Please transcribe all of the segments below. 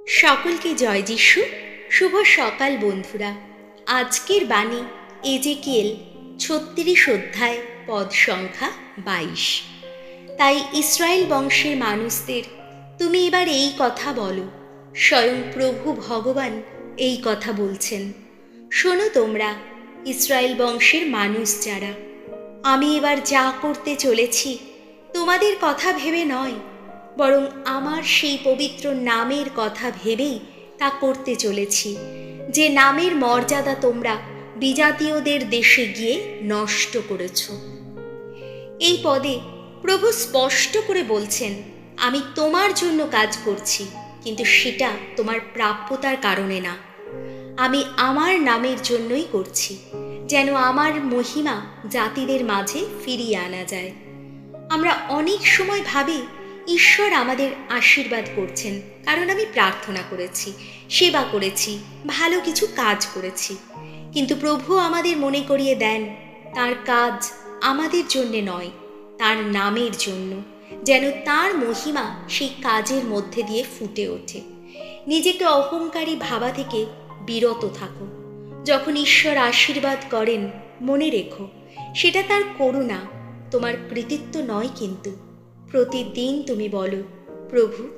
সকলকে জয় যিশু। শুভ সকাল বন্ধুরা। আজকের বাণী এজেকিয়েল ৩৬ অধ্যায় পদ সংখ্যা ২২। তাই ইসরায়েল বংশের মানুষদের তুমি এবার এই কথা বলো, স্বয়ং প্রভু ভগবান এই কথা বলছেন। শোনো তোমরা ইসরায়েল বংশের মানুষ যারা, আমি এবার যা করতে চলেছি তোমাদের কথা ভেবে নয়, বরং আমার সেই পবিত্র নামের কথা ভেবেই তা করতে চলেছি, যে নামের মর্যাদা তোমরা বিজাতীয়দের দেশে গিয়ে নষ্ট করেছ। এই পদে প্রভু স্পষ্ট করে বলছেন, আমি তোমার জন্য কাজ করছি, কিন্তু সেটা তোমার প্রাপ্যতার কারণে না। আমি আমার নামের জন্যই করছি, যেন আমার মহিমা জাতিদের মাঝে ফিরিয়ে আনা যায়। আমরা অনেক সময় ভাবি ঈশ্বর আমাদের আশীর্বাদ করছেন কারণ আমি প্রার্থনা করেছি, সেবা করেছি, ভালো কিছু কাজ করেছি। কিন্তু প্রভু আমাদের মনে করিয়ে দেন, তার কাজ আমাদের জন্যে নয়, তার নামের জন্য, যেন তার মহিমা সেই কাজের মধ্যে দিয়ে ফুটে ওঠে। নিজেকে অহংকারী ভাবা থেকে বিরত থাকো। যখন ঈশ্বর আশীর্বাদ করেন, মনে রেখো সেটা তার করুণা, তোমার কৃতিত্ব নয়। কিন্তু প্রতিদিন তুমি বলো, প্রভু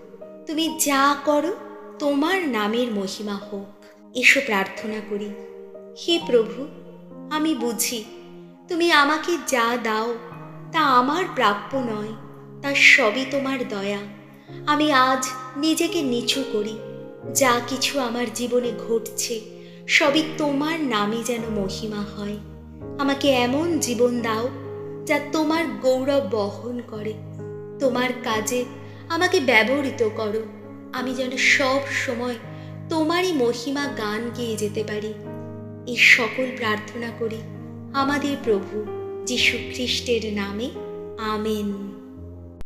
তুমি যা করো তোমার নামের মহিমা হোক। এসো প্রার্থনা করি। হে প্রভু, আমি বুঝি তুমি আমাকে যা দাও তা আমার প্রাপ্য নয়, তা সবই তোমার দয়া। আমি আজ নিজেকে নিচু করি। যা কিছু আমার জীবনে ঘটছে সবই তোমার নামে যেন মহিমা হয়। আমাকে এমন জীবন দাও যা তোমার গৌরব বহন করে। তোমার কাজে আমাকে ব্যবহৃত করো, আমি যেন সব সময় তোমারই মহিমা গান গেয়ে যেতে পারি। এই সকল প্রার্থনা করি আমাদের প্রভু যীশু খ্রিস্টের নামে, আমেন।